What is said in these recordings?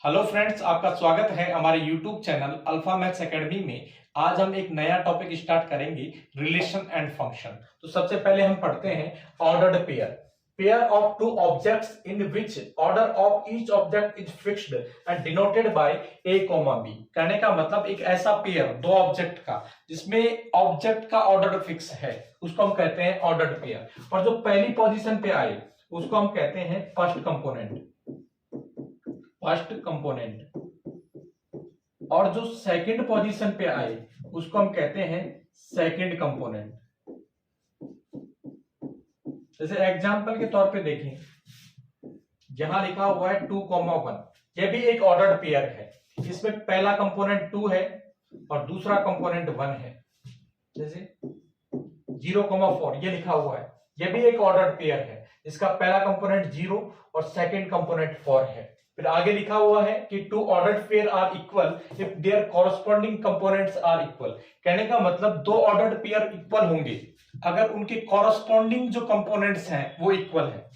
Hello friends, आपका स्वागत है हमारे YouTube channel Alpha Maths Academy में। आज हम एक नया टॉपिक स्टार्ट करेंगे, रिलेशन एंड फंक्शन। तो सबसे पहले हम पढ़ते हैं ordered pair. Pair of two objects in which order of each object is fixed and denoted by A comma B. कहने का मतलब एक ऐसा पेयर दो ऑब्जेक्ट का जिसमें ऑब्जेक्ट का ऑर्डर फिक्स है उसको हम कहते हैं ऑर्डर्ड पेयर। और जो पहली पोजीशन पे आए उसको हम कहते हैं फर्स्ट कंपोनेंट। और जो सेकंड पोजीशन पे आए उसको हम कहते हैं सेकंड कंपोनेंट। जैसे एग्जांपल के तौर पे देखें, यहां लिखा हुआ है 2,1। ये भी एक ऑर्डर्ड पेयर है। इसमें पहला कंपोनेंट 2 है और दूसरा कंपोनेंट 1 है। जैसे 0,4 ये लिखा हुआ है, ये भी एक ऑर्डर्ड पेयर है। इसका पहला कंपोनेंट 0 और सेकंड कंपोनेंट 4 है। फिर आगे लिखा हुआ है कि two ordered pair are equal if their corresponding components are equal. कहने का मतलब दो ऑर्डर्ड पेयर इक्वल होंगे अगर उनके कॉरस्पॉन्डिंग जो कंपोनेंट्स हैं वो इक्वल है।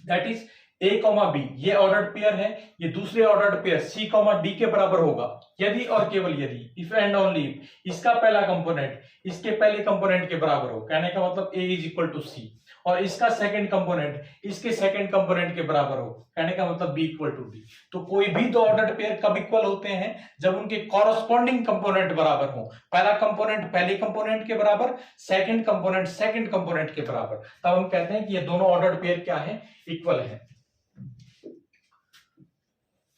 That is A comma B, ये ऑर्डर्ड पेयर है। ये दूसरे ordered pair C comma D के बराबर होगा यदि और केवल यदि, इफ एंड ओनली इफ, इसका पहला कंपोनेंट इसके पहले कंपोनेंट के बराबर हो। कहने का मतलब ए इज इक्वल टू सी, और इसका सेकंड कंपोनेंट इसके सेकंड कंपोनेंट के बराबर हो। कहने का मतलब बी इक्वल टू डी। तो कोई भी दो ऑर्डर्ड पेयर कब इक्वल होते हैं? जब उनके कॉरस्पॉन्डिंग कंपोनेंट बराबर हो। पहला कंपोनेंट पहले कंपोनेंट के बराबर, सेकंड कंपोनेंट सेकंड कंपोनेंट के बराबर, तब हम कहते हैं कि ये दोनों ऑर्डर्ड पेयर क्या है? इक्वल है।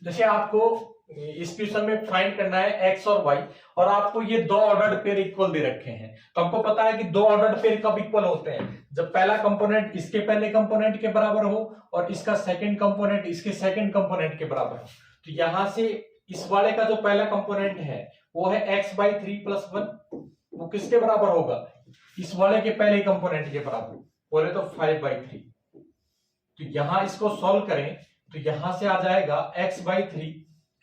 जैसे आपको इस क्वेश्चन में फाइंड करना है एक्स और वाई, और आपको ये दो ऑर्डर्ड पेयर इक्वल दे रखे हैं। तो हमको पता है कि दो ऑर्डर्ड पेयर कब इक्वल होते हैं? जब पहला कंपोनेंट इसके पहले कंपोनेंट के बराबर हो और इसका सेकंड कंपोनेंट इसके सेकंड कंपोनेंट के बराबर हो। तो यहां से इस वाले का जो पहला कंपोनेंट है वो है x/3 + 1। वो किसके बराबर होगा? इस वाले के पहले कंपोनेंट के बराबर, बोले तो 5/3। तो यहां इसको सॉल्व करें तो यहां से आ जाएगा x/3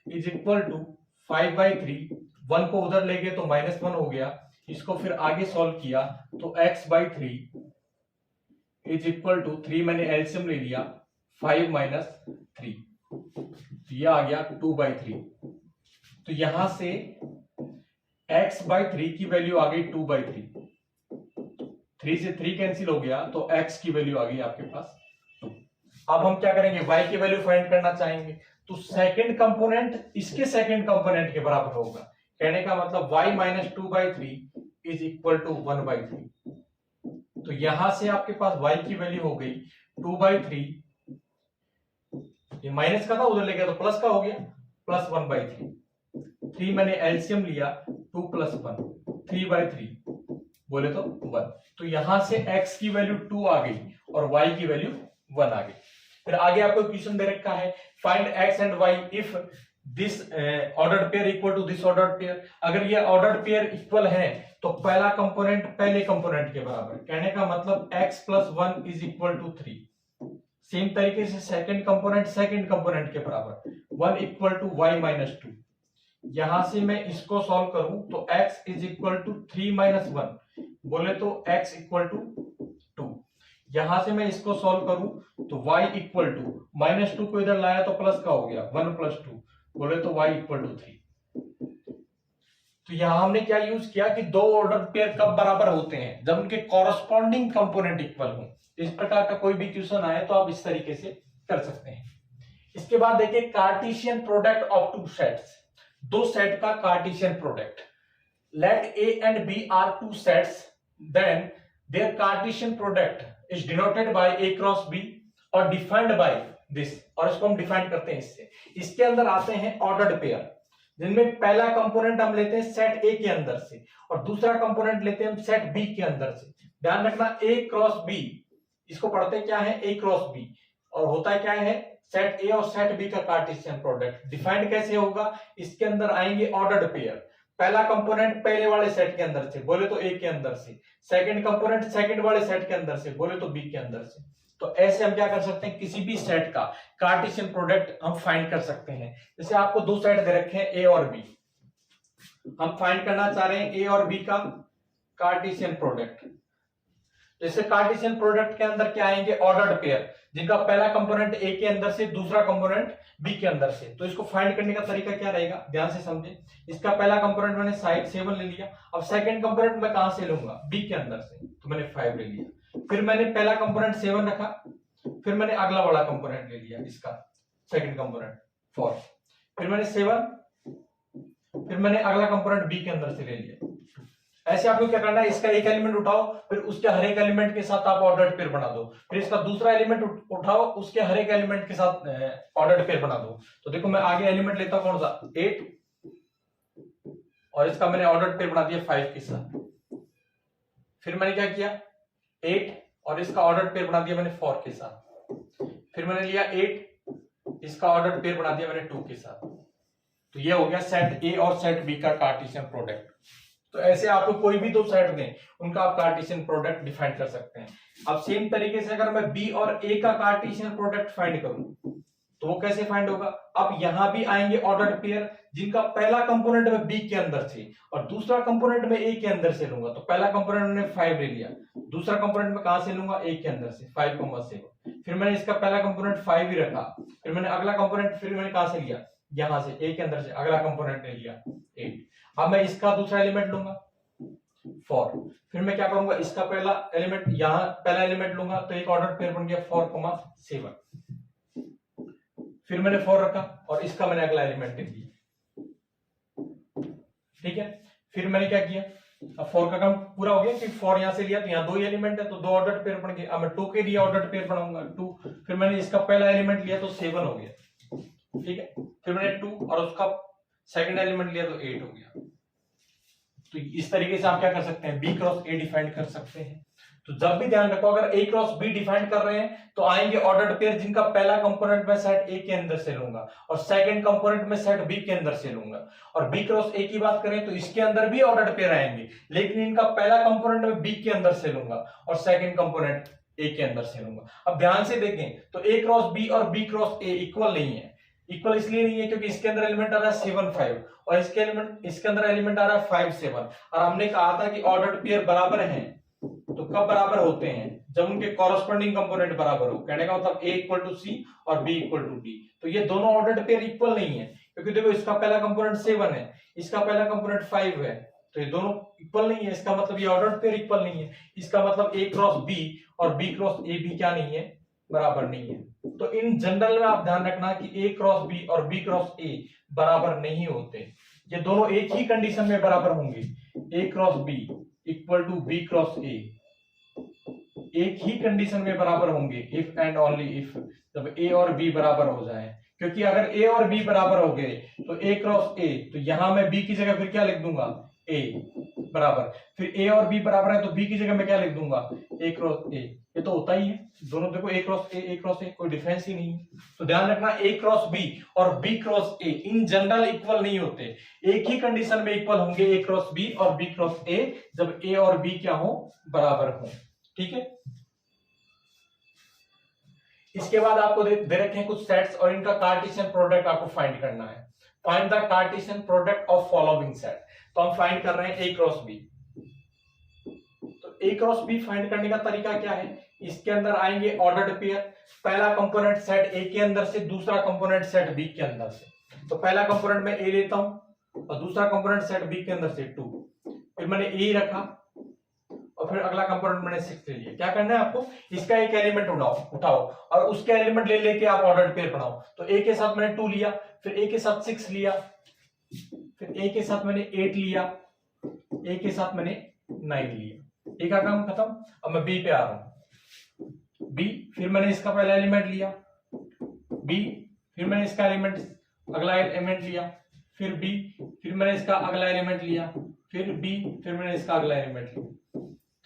इज इक्वल टू 5/3। 1 को उधर ले गए तो -1 हो गया। इसको फिर आगे सॉल्व किया तो x/3 इज इक्वल टू 3, मैंने एलसीएम ले लिया, 5 - 3, तो ये आ गया 2/3। तो यहां से x/3 की वैल्यू आ गई 2/3। 3 से 3 कैंसिल हो गया तो x की वैल्यू आ गई आपके पास 2। अब हम क्या करेंगे? y की वैल्यू फाइंड करना चाहेंगे। तो सेकंड कंपोनेंट इसके सेकंड कंपोनेंट के बराबर होगा। कहने का मतलब y - 2/3 इज इक्वल टू 1/3। तो यहां से आपके पास y की वैल्यू हो गई 2/3। ये माइनस का था, उधर ले गया तो प्लस का हो गया, प्लस 1/3। 3 मैंने एलसीएम लिया, 2 + 1, 3/3, बोले तो 1। तो यहां से x की वैल्यू 2 आ गई और y की वैल्यू 1 आ गई। फिर आगे आपको क्वेश्चन दे रखा है, find x and y if this ordered pair equal to this ordered pair. अगर ये ऑर्डर्ड पेयर इक्वल है तो पहला कंपोनेंट पहले कंपोनेंट के बराबर। कहने का मतलब x + 1 is equal to 3। Same तरीके से सेकंड कंपोनेंट सेकंड कंपोनेंट के बराबर, 1 इक्वल टू y - 2। यहां से मैं इसको सॉल्व करूं तो x इज इक्वल टू 3 - 1, बोले तो x इक्वल टू 2। यहां से मैं इसको सॉल्व करूं तो y इक्वल टू -2 को इधर लाया तो प्लस का हो गया, 1 + 2, बोले तो y इक्वल टू 3। तो यहां हमने क्या यूज किया कि दो ऑर्डर पेयर कब बराबर होते हैं? जब उनके कॉरस्पॉन्डिंग कंपोनेंट इक्वल हो। इस प्रकार का कोई भी क्वेश्चन आए तो आप इस तरीके से कर सकते हैं। इसके बाद देखिए Cartesian product of two sets. दो सेट का Cartesian product. Let A and B are two sets, then their Cartesian product is denoted by a cross b और डिफाइंड बाय दिस। और इसको हम डिफाइन करते हैं इससे। इसके अंदर आते हैं ऑर्डर्ड पेयर, जिनमें पहला कंपोनेंट हम लेते हैं सेट ए के अंदर से और दूसरा कंपोनेंट लेते हैं हम सेट बी के अंदर से। ध्यान रखना, a क्रॉस b, इसको पढ़ते क्या है? a cross b। और होता क्या है? सेट ए और सेट बी का कार्टेशियन प्रोडक्ट। डिफाइंड कैसे होगा? इसके अंदर आएंगे ऑर्डर्ड पेयर। पहला कंपोनेंट पहले वाले सेट के अंदर से, बोले तो ए के अंदर से। सेकंड कंपोनेंट सेकंड वाले सेट के अंदर से, बोले तो बी के अंदर से। तो ऐसे हम क्या कर सकते हैं? किसी भी सेट का कार्टेशियन प्रोडक्ट हम फाइंड कर सकते हैं। जैसे आपको दो सेट दे रखे हैं ए और बी, हम फाइंड करना चाह रहे हैं ए और बी का कार्टेशियन प्रोडक्ट। जैसे कार्टेशियन प्रोडक्ट के अंदर क्या आएंगे? Ordered pair. जिनका पहला कंपोनेंट ए के अंदर से, दूसरा कंपोनेंट बी के अंदर से। तो इसको फाइंड करने का तरीका क्या रहेगा, ध्यान से समझे। इसका पहला कंपोनेंट मैंने साइड 7 ले लिया। अब सेकंड कंपोनेंट मैं कहां से लूंगा, बी के अंदर से, तो मैंने 5 ले लिया। फिर मैंने पहला कंपोनेंट 7 रखा, फिर मैंने अगला वाला कंपोनेंट ले लिया, इसका सेकंड कंपोनेंट 4, फिर मैंने 7, फिर मैंने अगला कंपोनेंट बी के अंदर से ले लिया। ऐसे आपको क्या करना है, इसका एक एलिमेंट उठाओ, फिर उसके हर एक एलिमेंट के साथ आप ऑर्डर्ड पेयर बना दो, फिर इसका दूसरा एलिमेंट उठाओ, उसके हर एक एलिमेंट के साथ ऑर्डर्ड पेयर बना दो। तो देखो मैं आगे एलिमेंट लेता हूं कौन सा, 8, और इसका मैंने ऑर्डर्ड पेयर बना दिया 5 के साथ। फिर मैंने क्या किया, 8 और इसका ऑर्डर्ड पेयर बना दिया मैंने 4 के साथ। फिर मैंने लिया 8, इसका ऑर्डर्ड पेयर बना दिया मैंने 2 के साथ। तो ये हो गया सेट ए और सेट बी का कार्टेशियन प्रोडक्ट। तो ऐसे आपको कोई भी दो सेट दें, उनका आप कार्टेशियन प्रोडक्ट डिफाइन कर सकते हैं। अब सेम तरीके से अगर मैं बी और ए का कार्टेशियन प्रोडक्ट फाइंड करूं तो वो कैसे फाइंड होगा। अब यहां भी आएंगे ऑर्डर्ड पेयर, जिनका पहला कंपोनेंट में बी के अंदर से और दूसरा कंपोनेंट में ए के अंदर से लूंगा। तो पहला कंपोनेंट मैंने 5 ले लिया, दूसरा कंपोनेंट में कहां से लूंगा, ए के अंदर से 5,7। फिर मैंने इसका पहला कंपोनेंट 5 ही रखा, फिर मैंने अगला कंपोनेंट फिर मैंने कहां से लिया, यहां से ए के अंदर से अगला कंपोनेंट ले लिया 8। अब मैं इसका दूसरा एलिमेंट लूंगा 4, फिर मैं क्या करूंगा, इसका पहला एलिमेंट, यहां पहला एलिमेंट लूंगा, तो एक ऑर्डर पेयर बन गया 4,7। फिर मैंने 4 रखा और इसका मैंने अगला एलिमेंट ले लिया, ठीक है। फिर मैंने क्या किया, अब 4 का काम पूरा हो गया कि 4 यहां से लिया, तो यहां 2 ही एलिमेंट है, तो 2 ऑर्डर पेयर बन गए। अब मैं 2 के लिए ऑर्डर पेयर बनाऊंगा 2। फिर मैंने इसका पहला एलिमेंट लिया तो 7 हो गया, ठीक है। फिर मैंने 2 और उसका सेकंड एलिमेंट लिया तो 8 हो गया। तो इस तरीके से आप क्या कर सकते हैं, बी क्रॉस ए डिफाइन कर सकते हैं। तो जब भी ध्यान रखो, अगर ए क्रॉस बी डिफाइन कर रहे हैं तो आएंगे ऑर्डर्ड पेयर, जिनका पहला कंपोनेंट मैं सेट ए के अंदर से लूंगा और सेकंड कंपोनेंट में सेट बी के अंदर से लूंगा। और बी क्रॉस ए की बात करें तो इसके अंदर भी ऑर्डर्ड पेयर आएंगे, लेकिन इनका पहला कंपोनेंट मैं बी के अंदर से लूंगा और सेकंड कंपोनेंट ए के अंदर से लूंगा। अब ध्यान से देखें तो ए क्रॉस बी और बी क्रॉस ए इक्वल नहीं है। इक्वल इसलिए नहीं है क्योंकि इसके अंदर एलिमेंट आ रहा है 7 5 और इसके अंदर एलिमेंट आ रहा है 5 7। और हमने कहा था कि ऑर्डर्ड पेयर बराबर हैं, तो कब बराबर होते हैं, जब उनके कॉरस्पॉन्डिंग कंपोनेंट बराबर हो। कहने का मतलब A इक्वल टू सी और B इक्वल टू डी। तो ये दोनों ऑर्डर्ड पेयर इक्वल नहीं है, क्योंकि देखो इसका पहला कंपोनेंट 7 है, इसका पहला कंपोनेंट 5 है, तो ये दोनों इक्वल नहीं है। इसका मतलब ये ऑर्डर्ड पेयर इक्वल नहीं है। इसका मतलब A क्रॉस B और B क्रॉस A भी क्या नहीं है, बराबर नहीं है। तो इन जनरल में आप ध्यान रखना कि A क्रॉस B और B क्रॉस A बराबर नहीं होते। ये दोनों एक ही कंडीशन में बराबर होंगे, A cross B equal to B cross A, एक ही कंडीशन में बराबर होंगे इफ एंड ओनली इफ, जब A और B बराबर हो जाए। क्योंकि अगर A और B बराबर हो गए तो A क्रॉस A, तो यहां मैं B की जगह फिर क्या लिख दूंगा, A बराबर, फिर A और B बराबर है तो B की जगह मैं क्या लिख दूंगा, A क्रॉस A। ये तो होता ही है, दोनों देखो A क्रॉस A, कोई डिफरेंस ही नहीं है। तो ध्यान रखना A क्रॉस B और B cross A in general equal नहीं होते, एक ही कंडीशन में इक्वल होंगे A क्रॉस B और B क्रॉस A, जब A और B क्या हो, बराबर हो, ठीक है। इसके बाद आपको दे रखे हैं कुछ सेट्स और इनका कार्टेशियन प्रोडक्ट आपको फाइंड करना है। Find the Cartesian product of following set. तो हम फाइंड कर रहे हैं A क्रॉस B। तो A क्रॉस B फाइंड करने का तरीका क्या है, इसके अंदर आएंगे ऑर्डर्ड पेयर, पहला कंपोनेंट सेट A के अंदर से, दूसरा कंपोनेंट सेट B के अंदर से। तो पहला कंपोनेंट मैं A लेता हूं और दूसरा कंपोनेंट सेट B के अंदर से 2, फिर मैंने A रखा और फिर अगला कंपोनेंट मैंने 6 ले लिया। क्या करना है आपको, इसका एक एलिमेंट उठाओ और उसके एलिमेंट ले लेके आप ऑर्डर्ड पेयर बनाओ। तो A के साथ मैंने 2 लिया, फिर A के साथ 6 लिया, फिर A के साथ मैंने 8 लिया, A के साथ मैंने 9 लिया। A का काम खत्म। अब मैं B पे आ रहा हूं, B, फिर मैंने इसका पहला एलिमेंट लिया B, फिर मैंने इसका एलिमेंट अगला एलिमेंट लिया, फिर B, फिर मैंने इसका अगला एलिमेंट लिया, फिर B, फिर मैंने इसका अगला एलिमेंट लिया।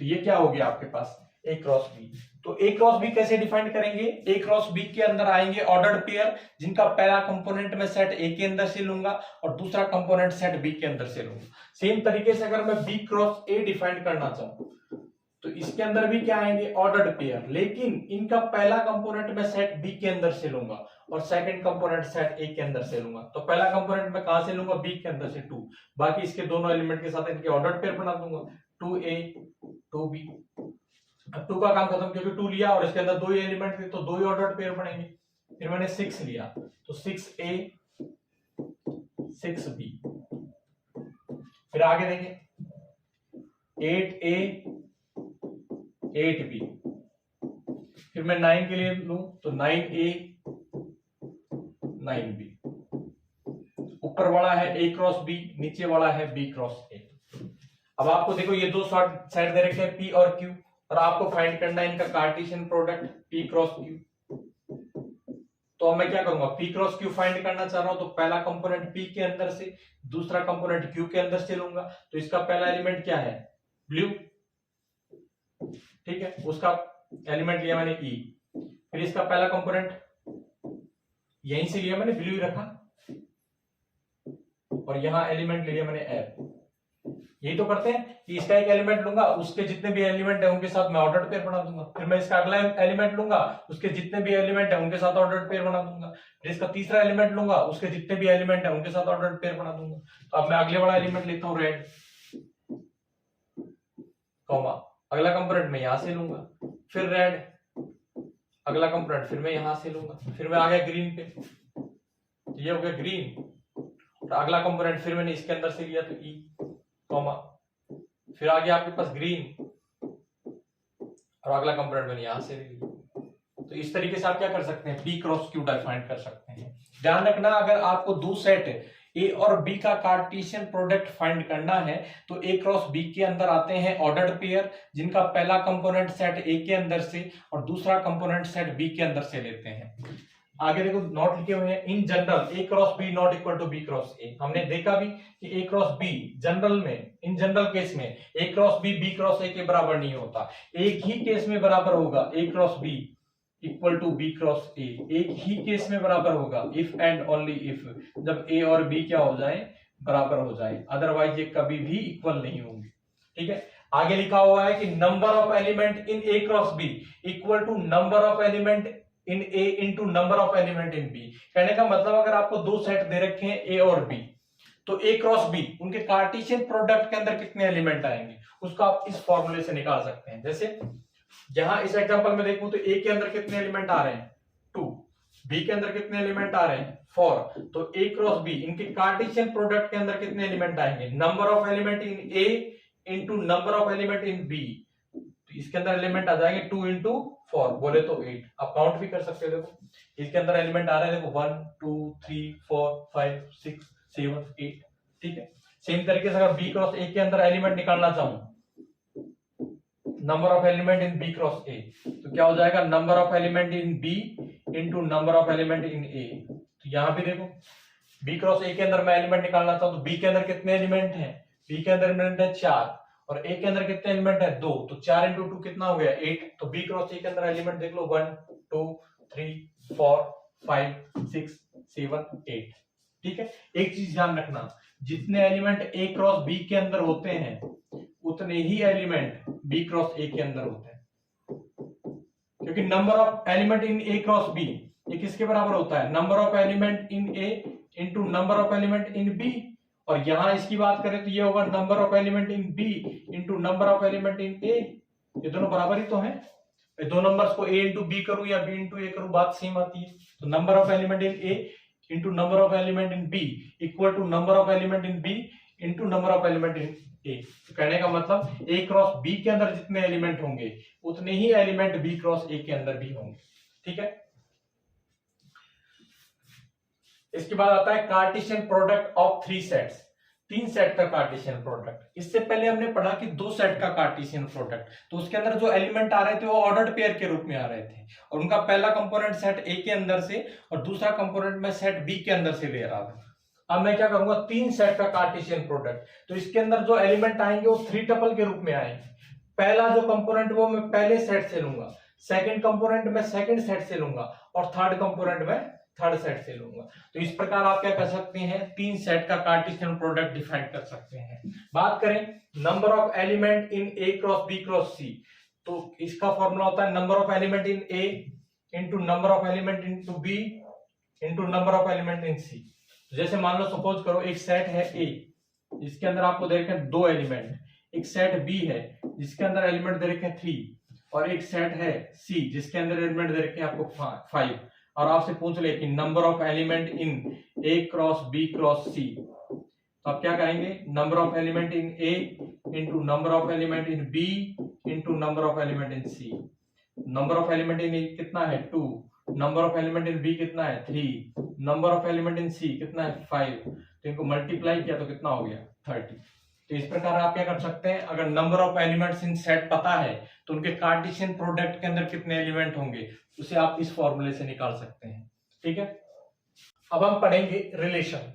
तो ये क्या हो गया आपके पास, A क्रॉस B। तो A क्रॉस B कैसे डिफाइन करेंगे, A क्रॉस B के अंदर आएंगे ऑर्डर्ड पेयर, जिनका पहला कंपोनेंट मैं सेट A के अंदर से लूंगा और दूसरा कंपोनेंट सेट B के अंदर से लूंगा। सेम तरीके से अगर मैं B क्रॉस A डिफाइन करना चाहूं तो इसके अंदर भी क्या आएंगे, ऑर्डर्ड पेयर, लेकिन इनका पहला कंपोनेंट मैं सेट B के अंदर से लूंगा और सेकंड कंपोनेंट सेट A के अंदर से लूंगा। तो पहला कंपोनेंट मैं कहां से लूंगा, B के अंदर से 2, बाकी इसके दोनों एलिमेंट के साथ इनके ऑर्डर्ड पेयर बना दूंगा, 2A 2B। अब 2 का काम खत्म, क्योंकि 2 लिया और इसके अंदर 2 ही एलिमेंट थे तो 2 ही ऑर्डर्ड पेयर बनेंगे। फिर मैंने 6 लिया तो 6A 6B। फिर आगे देखें 8A 8B। फिर मैं 9 के लिए लूं तो 9A 9B। ऊपर वाला है A क्रॉस B, नीचे वाला है B क्रॉस A। अब आपको देखो ये दो सेट दे रखे हैं P और Q, और आपको फाइंड करना है इनका Cartesian product P cross Q। तो अब मैं क्या करूंगा, P क्रॉस Q फाइंड करना चाह रहा हूं, तो पहला कंपोनेंट P के अंदर से, दूसरा कंपोनेंट Q के अंदर से लूंगा। तो इसका पहला एलिमेंट क्या है, ब्लू, ठीक है, उसका एलिमेंट लिया मैंने E। फिर इसका पहला कंपोनेंट यहीं से लिया मैंने, ब्लू ही रखा, और यहां एलिमेंट ले लिया मैंने F। यही तो करते हैं कि इसका एक एलिमेंट लूंगा, उसके जितने भी एलिमेंट है उनके साथ मैं ऑर्डर्ड पेयर बना दूंगा। फिर मैं इसका अगला एलिमेंट लूंगा, उसके जितने भी एलिमेंट है उनके साथ ऑर्डर्ड पेयर बना दूंगा। फिर इसका तीसरा एलिमेंट लूंगा, उसके जितने भी एलिमेंट है उनके साथ ऑर्डर्ड पेयर बना दूंगा। तो अब मैं अगले वाला एलिमेंट लेता हूं रेड, कॉमा अगला कंपोनेंट मैं यहां से लूंगा, फिर रेड अगला कंपोनेंट फिर मैं यहां से लूंगा, फिर मैं आ गया ग्रीन पे, तो ये हो गया ग्रीन, और अगला कंपोनेंट फिर मैंने इसके अंदर से लिया तो ई, कॉमा फिर आ गया आपके पास ग्रीन, और अगला कंपोनेंट मैंने यहां से लिया। तो इस तरीके से आप क्या कर सकते हैं, P क्रॉस Q डिफाइन कर सकते हैं। ध्यान रखना, अगर आपको दो सेट A और B का कार्टेशियन प्रोडक्ट फाइंड करना है तो A क्रॉस B के अंदर आते हैं ऑर्डर्ड पेयर, जिनका पहला कंपोनेंट सेट A के अंदर से और दूसरा कंपोनेंट सेट B के अंदर से लेते हैं। आगे देखो नोट लिखे हुए हैं, in general A cross B not equal to B cross A। हमने देखा भी कि A क्रॉस B जनरल में, इन जनरल केस में A cross B cross A के बराबर नहीं होता। एक ही केस में बराबर होगा, A cross B equal to B cross A, एक ही केस में बराबर होगा, इफ एंड ओनली इफ, जब A और B क्या हो जाए, बराबर हो जाए, अदरवाइज ये कभी भी इक्वल नहीं होंगे। ठीक है, आगे लिखा हुआ है कि number of element in A cross B equal to number of element in A into number of element in B। कहने का मतलब अगर आपको दो सेट दे रखे हैं A और B, तो A क्रॉस B उनके कार्टेशियन प्रोडक्ट के अंदर कितने एलिमेंट आएंगे उसको आप इस फॉर्मूले से निकाल सकते हैं। जैसे जहां इस एग्जांपल में देखूं तो A के अंदर कितने एलिमेंट आ रहे हैं 2, B के अंदर कितने एलिमेंट आ रहे हैं 4, तो A क्रॉस B इनके कार्टेशियन प्रोडक्ट के अंदर कितने एलिमेंट आएंगे, number of element in A into number of element in B। तो इसके अंदर एलिमेंट आ जाएंगे 2 इंटू 4, बोले तो 8। आप काउंट भी कर सकते हो, देखो इसके अंदर एलिमेंट आ रहे हैं, देखो 1 2 3 4 5 6 7 8। ठीक है, सेम तरीके से अगर B क्रॉस A के अंदर एलिमेंट निकालना चाहूं, number of element in B cross A, तो क्या हो जाएगा, number of element in B into number of element in A। तो यहां भी देखो B क्रॉस A के अंदर मैं एलिमेंट निकालना चाहूं तो B के अंदर कितने एलिमेंट हैं, B के अंदर एलिमेंट है 4 और A के अंदर कितने एलिमेंट है 2, तो 4 इंटू 2 कितना हो गया 8। तो B क्रॉस A के अंदर एलिमेंट देख लो 1 2 3 4 5 6 7 8। ठीक है, एक चीज ध्यान रखना, जितने एलिमेंट A क्रॉस B के अंदर होते हैं उतने ही एलिमेंट B क्रॉस A के अंदर होते हैं, क्योंकि number of element in A cross B ये किसके बराबर होता है, number of element in A into number of element in B। और यहां इसकी बात करें तो ये होगा number of element in B into number of element in A। ये दोनों बराबर ही तो हैं, दो नंबर्स को A इंटू B करूं या B इंटू A करूं बात सेम आती है। तो number of element in A into number of element in B equal to number of element in B into number of element in A। तो कहने का मतलब A क्रॉस B के अंदर जितने एलिमेंट होंगे उतने ही एलिमेंट B क्रॉस A के अंदर भी होंगे। ठीक है, इसके बाद आता है Cartesian product of 3 sets, 3 set का कार्टेशियन प्रोडक्ट। इससे पहले हमने पढ़ा कि 2 सेट का कार्टेशियन प्रोडक्ट, तो उसके अंदर जो एलिमेंट आ रहे थे वो ऑर्डर्ड पेयर के रूप में आ रहे थे, और उनका पहला कंपोनेंट सेट A के अंदर से और दूसरा कंपोनेंट मैं सेट B के अंदर से ले रहा था। अब मैं क्या करूंगा, 3 सेट का कार्टेशियन प्रोडक्ट, तो इसके अंदर जो एलिमेंट आएंगे वो 3 टपल के रूप में आएंगे। पहला जो कंपोनेंट वो मैं पहले सेट से लूंगा, सेकंड कंपोनेंट मैं सेकंड सेट से लूंगा, और थर्ड कंपोनेंट मैं थर्ड सेट से लूंगा। तो इस प्रकार आप क्या कर सकते हैं, 3 सेट का कार्टेशियन प्रोडक्ट डिफाइन कर सकते हैं। बात करें number of element in A cross B cross C, तो इसका फॉर्मूला होता है number of element in A into number of element into B into number of element in C। जैसे मान लो सपोज करो एक सेट है A जिसके अंदर आपको दे रखे हैं 2 एलिमेंट, एक सेट B है जिसके अंदर एलिमेंट दे रखे हैं 3, और एक सेट है सी जिसके अंदर एलिमेंट दे रखे हैं आपको 5, और आपसे पूछ ले कि number of element in A cross B cross C, तो आप क्या कहेंगे, number of element in A into number of element in B into number of element in C. Number of element in A कितना है 2, number of element in B कितना है 3, number of element in C कितना है 5, तो इनको multiply किया तो कितना हो गया 30। तो इस प्रकार आप क्या कर सकते हैं, अगर number of elements in set पता है तो उनके कार्टेशियन प्रोडक्ट के अंदर कितने एलिमेंट होंगे उसे आप इस फॉर्मूले से निकाल सकते हैं। ठीक है, अब हम पढ़ेंगे relation.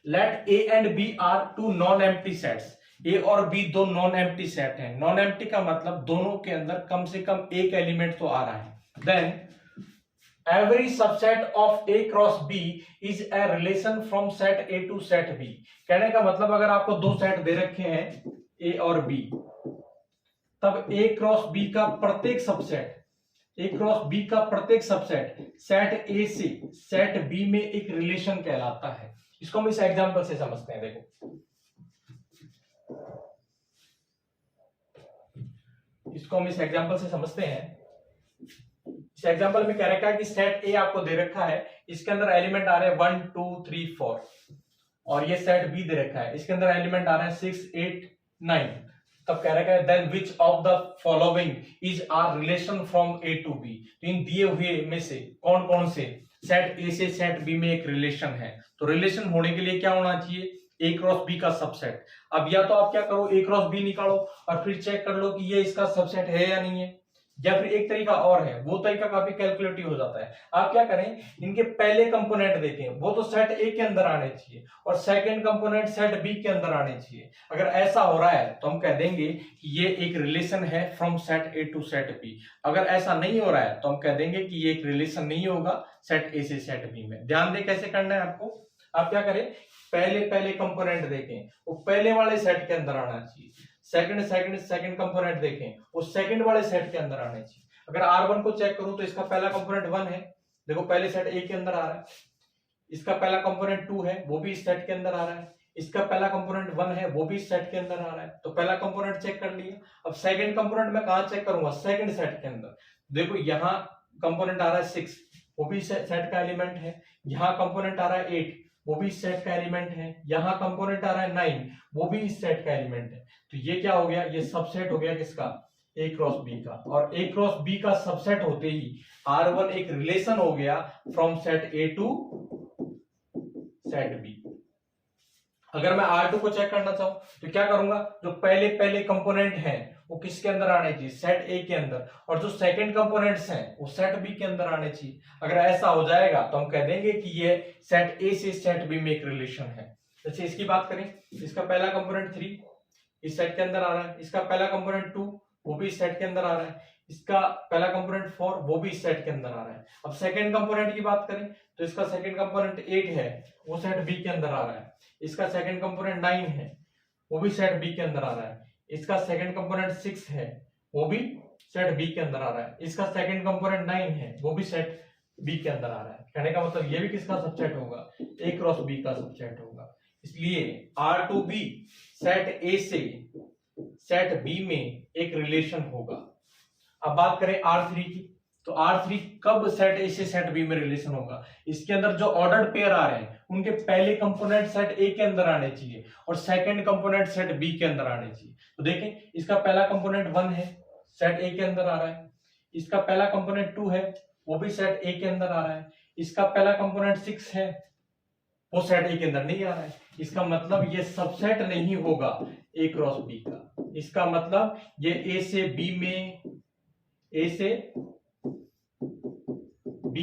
Let A and B are two non empty sets. A और बी दो नॉन एम्प्टी सेट हैं। नॉन एम्प्टी का मतलब दोनों के अंदर कम से कम एक एलिमेंट तो आ रहा है। Then every subset of A cross B is a relation from set A to set B। कहने का मतलब अगर आपको दो सेट दे रखे हैं A और B, तब A क्रॉस B का प्रत्येक सबसेट, A क्रॉस B का प्रत्येक सबसेट सेट A से सेट B में एक रिलेशन कहलाता है। इसको हम इस एग्जांपल से समझते हैं। देखो, इसको हम इस एग्जांपल से समझते हैं। इस एग्जांपल में कह रखा है कि सेट ए आपको दे रखा है, इसके अंदर एलिमेंट आ रहे हैं 1 2 3 4, और ये सेट बी दे रखा है, इसके अंदर एलिमेंट आ रहे हैं 6 8 9। तब कह रखा है then which of the following is are relation from A to B. तो इन दिए हुए में से कौन कौन से सेट ए से सेट बी में एक रिलेशन है। तो रिलेशन होने के लिए क्या होना चाहिए, ए क्रॉस बी का सबसेट। अब या तो आप क्या करो, ए क्रॉस बी निकालो और फिर चेक कर लो कि ये इसका सबसेट है या नहीं है, या फिर एक तरीका और है, वो तरीका काफी कैलकुलेटिव हो जाता है। आप क्या करें, इनके पहले कंपोनेंट देखें, वो तो सेट ए के अंदर आने चाहिए और सेकंड कंपोनेंट सेट बी के अंदर आने चाहिए। अगर ऐसा हो रहा है तो हम कह देंगे कि ये एक रिलेशन है from set A to set B. अगर ऐसा नहीं हो रहा है तो हम कह देंगे कि ये एक रिलेशन नहीं होगा सेट ए से सेट बी में। ध्यान दें कैसे करना है आपको। आप क्या करें, पहले कंपोनेंट देखें, वो पहले वाले सेट के अंदर आना चाहिए। सेकंड कंपोनेंट देखें, वो सेकंड वाले सेट के अंदर आने चाहिए। अगर R1 को चेक करूं तो इसका पहला कंपोनेंट 1 है, देखो पहले सेट ए के अंदर आ रहा है। इसका पहला कंपोनेंट 2 है, वो भी इस सेट के अंदर आ रहा है। इसका पहला कंपोनेंट 1 है, वो भी इस सेट के अंदर आ रहा है। तो पहला कंपोनेंट चेक कर लिया। अब सेकंड कंपोनेंट मैं कहां चेक करूंगा, सेकंड सेट के अंदर। देखो यहाँ कंपोनेंट आ रहा है 6, वो भी सेट का एलिमेंट है। यहाँ कंपोनेंट आ रहा है 8, वो भी इस सेट का एलिमेंट है। यहाँ कंपोनेंट आ रहा है 9, वो भी इस सेट का एलिमेंट है। तो ये क्या हो गया, ये सबसेट हो गया किसका, ए क्रॉस बी का। और ए क्रॉस बी का सबसेट होते ही R1 एक रिलेशन हो गया from set A to set B. अगर मैं R2 को चेक करना चाहूं तो क्या करूंगा, जो पहले कंपोनेंट हैं वो किसके अंदर आने चाहिए, सेट ए के अंदर, और जो सेकंड कंपोनेंट्स हैं वो सेट बी के अंदर आने चाहिए। अगर ऐसा हो जाएगा तो हम कह देंगे कि ये सेट ए से सेट बी में एक रिलेशन है। जैसे इसकी बात करें, इसका पहला कंपोनेंट 3 इस सेट के अंदर आ रहा है। इसका पहला कंपोनेंट 2 वो भी इस सेट के अंदर आ रहा है। इसका पहला कंपोनेंट 4 वो भी इस सेट के अंदर आ रहा है। अब सेकंड कंपोनेंट की बात करें तो इसका सेकंड कंपोनेंट 8 है, वो सेट बी के अंदर आ रहा है। इसका सेकंड कंपोनेंट 9 है, वो भी सेट बी के अंदर आ रहा है। इसका सेकंड कंपोनेंट 6 है, वो भी सेट बी के अंदर आ रहा है। इसका सेकंड कंपोनेंट 9 है, वो भी सेट बी के अंदर आ रहा है। कहने का मतलब ये भी किसका सबसेट होगा, ए क्रॉस बी का सबसेट होगा। इसलिए R2B सेट ए से सेट बी में एक रिलेशन होगा। अब बात करें R3 की, तो R3 कब सेट ए से सेट बी में रिलेशन होगा, इसके अंदर जो ऑर्डर्ड पेयर आ रहे हैं उनके पहले कंपोनेंट सेट ए के अंदर आने चाहिए और सेकंड कंपोनेंट सेट बी के अंदर आने चाहिए। तो देखें, इसका पहला कंपोनेंट 1 है, सेट ए के अंदर आ रहा है। इसका पहला कंपोनेंट 2 है, वो भी सेट ए के अंदर आ रहा है। इसका पहला कंपोनेंट 6 है, वो सेट ए के अंदर नहीं आ रहा है। इसका मतलब ये सबसेट नहीं होगा ए क्रॉस बी का। इसका मतलब ये ए से बी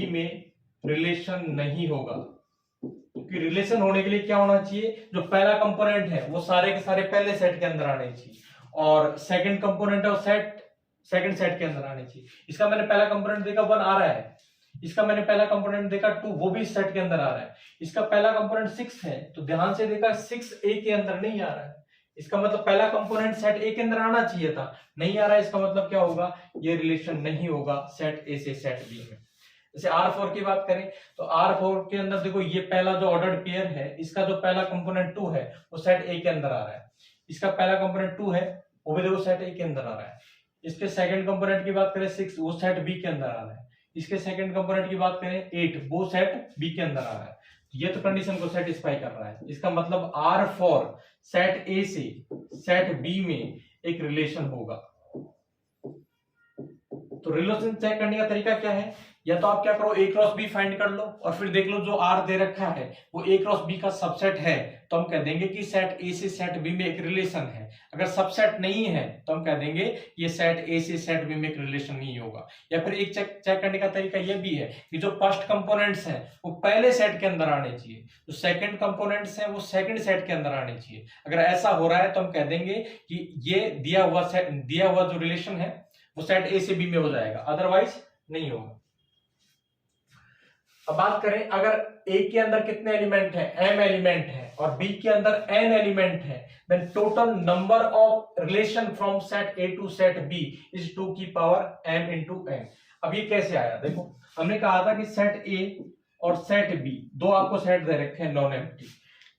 में रिलेशन नहीं होगा, क्योंकि रिलेशन होने के लिए क्या होना चाहिए, जो पहला कंपोनेंट है वो सारे के सारे पहले सेट के अंदर आने चाहिए और सेकंड कंपोनेंट है वो सेकंड सेट के अंदर आने चाहिए। इसका मैंने पहला कंपोनेंट देखा 1 आ रहा है, इसका मैंने पहला कंपोनेंट देखा 2, वो भी सेट के अंदर आ रहा है। इसका पहला कंपोनेंट 6 है, तो ध्यान से देखा 6 ए के अंदर नहीं आ रहा है। इसका मतलब पहला कंपोनेंट सेट ए के अंदर आना चाहिए था, नहीं आ रहा है। इसका मतलब क्या होगा, ये रिलेशन नहीं होगा सेट ए से सेट बी में। जैसे R4 की बात करें तो R4 के अंदर देखो, ये पहला जो ऑर्डर्ड पेयर है, इसका जो पहला कंपोनेंट 2 है वो सेट ए के अंदर आ रहा है। इसका पहला कंपोनेंट 2 है, वो भी देखो सेट ए के अंदर आ रहा है। इसके सेकंड कंपोनेंट की बात करें 6, वो सेट बी के अंदर आ रहा है। इसके सेकंड कंपोनेंट की बात करें 8, वो सेट बी के अंदर आ रहा है। ये तो कंडीशन को सेटिस्फाई कर रहा है। इसका मतलब आर फॉर सेट ए से सेट बी में एक रिलेशन होगा। तो रिलेशन चेक करने का तरीका क्या है, या तो आप क्या करो, ए क्रॉस बी फाइंड कर लो और फिर देख लो जो आर दे रखा है वो ए क्रॉस बी का सबसेट है, तो हम कह देंगे कि सेट ए से सेट बी में एक रिलेशन है। अगर सबसेट नहीं है तो हम कह देंगे ये सेट ए से सेट बी में एक रिलेशन नहीं होगा। या फिर एक चेक करने का तरीका ये भी है कि जो फर्स्ट कंपोनेंट्स हैं वो पहले सेट के अंदर आने चाहिए, जो सेकंड कंपोनेंट्स हैं वो सेकंड सेट के अंदर आने चाहिए। अगर ऐसा हो रहा है तो हम कह देंगे कि ये दिया हुआ जो रिलेशन है वो सेट ए से बी में हो जाएगा, अदरवाइज नहीं होगा। अब बात करें, अगर ए के अंदर कितने एलिमेंट हैं, m एलिमेंट है, और बी के अंदर n एलिमेंट है, then total number of relation from set A to set B is 2 की पावर m इंटू n। अब ये कैसे आया, देखो हमने कहा था कि सेट ए और सेट बी दो आपको सेट दे रखे हैं नॉन एम्प्टी,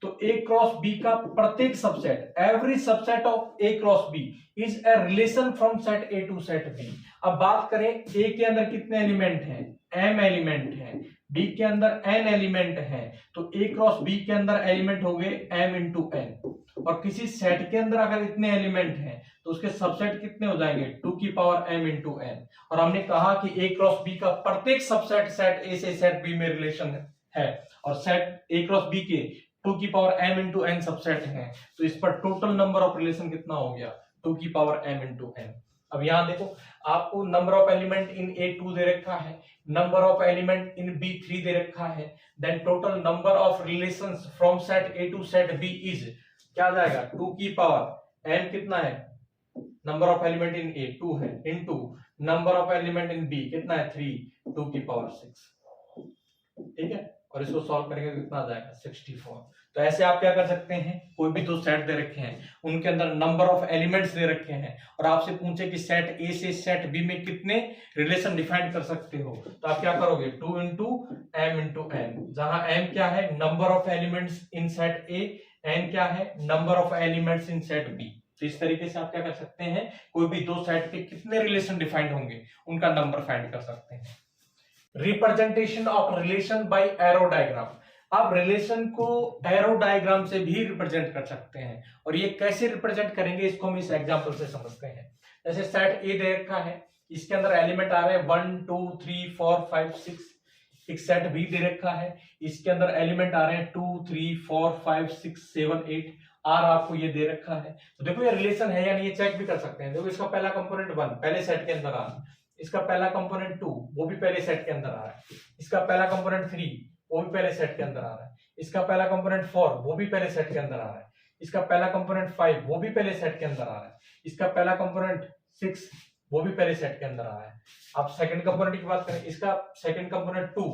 तो ए क्रॉस बी का प्रत्येक subset, every subset of A cross B is a relation from set A to set B. अब बात करें ए के अंदर कितने एलिमेंट हैं, m एलिमेंट है, बी के अंदर n एलिमेंट है, तो ए क्रॉस बी के अंदर एलिमेंट हो गए m इंटू n। और किसी सेट के अंदर अगर इतने एलिमेंट हैं तो उसके सबसेट कितने हो जाएंगे, 2 की पावर m इंटू n। और हमने कहा कि ए क्रॉस बी का प्रत्येक सबसेट सेट ए से सेट बी में रिलेशन है, और सेट ए क्रॉस बी के 2 की power m into n subset है, तो इस पर टोटल नंबर ऑफ रिलेशन कितना हो गया, 2 की पावर m इंटू n। अब यहां देखो आपको नंबर ऑफ एलिमेंट इन ए 2 दे रखा है, number of element in B 3 दे रखा है, then total number of relations from set A to set B is क्या आ जाएगा, 2 की पावर m कितना है, नंबर ऑफ एलिमेंट इन ए 2 है, into number of element in B कितना है 3, 2 की पावर 6। ठीक है, और इसको सॉल्व करेंगे तो कितना आ जाएगा 64। तो ऐसे आप क्या कर सकते हैं, कोई भी दो सेट दे रखे हैं उनके अंदर नंबर ऑफ एलिमेंट्स दे रखे हैं और आपसे पूछे कि सेट ए से सेट बी में कितने रिलेशन डिफाइन कर सकते हो, तो आप क्या करोगे, 2 इंटू m इंटू n, जहां m क्या है, number of elements in set A, n क्या है, number of elements in set B. तो इस तरीके से आप क्या कर सकते हैं, कोई भी दो सेट के कितने रिलेशन डिफाइंड होंगे उनका नंबर फाइंड कर सकते हैं। Representation of relation bye arrow diagram, आप रिलेशन को एरो डायग्राम से भी रिप्रेजेंट कर सकते हैं, और ये कैसे रिप्रेजेंट करेंगे इसको हम इस एग्जांपल से समझते हैं। जैसे सेट ए दे रखा है, इसके अंदर एलिमेंट आ रहे हैं 1 2 3 4 5 6, एक सेट बी दे रखा है, इसके अंदर एलिमेंट आ रहे हैं 2 3 4 5 6 7 8, आर आपको ये दे रखा है। तो देखो ये रिलेशन है या नहीं, ये चेक भी कर सकते हैं। देखो इसका पहला कंपोनेंट 1 पहले सेट के अंदर आ रहा है, इसका पहला कंपोनेंट 2 वो भी पहले सेट के अंदर आ रहा है, इसका पहला कंपोनेंट 3 वो भी पहले सेट के अंदर आ रहा है, इसका पहला कंपोनेंट 4 वो भी पहले सेट के अंदर आ रहा है, इसका पहला कंपोनेंट 5 वो भी पहले सेट के अंदर आ रहा है, इसका पहला कंपोनेंट 6 वो भी पहले सेट के अंदर आ रहा है। अब सेकंड कंपोनेंट की बात करें, इसका सेकंड कंपोनेंट 2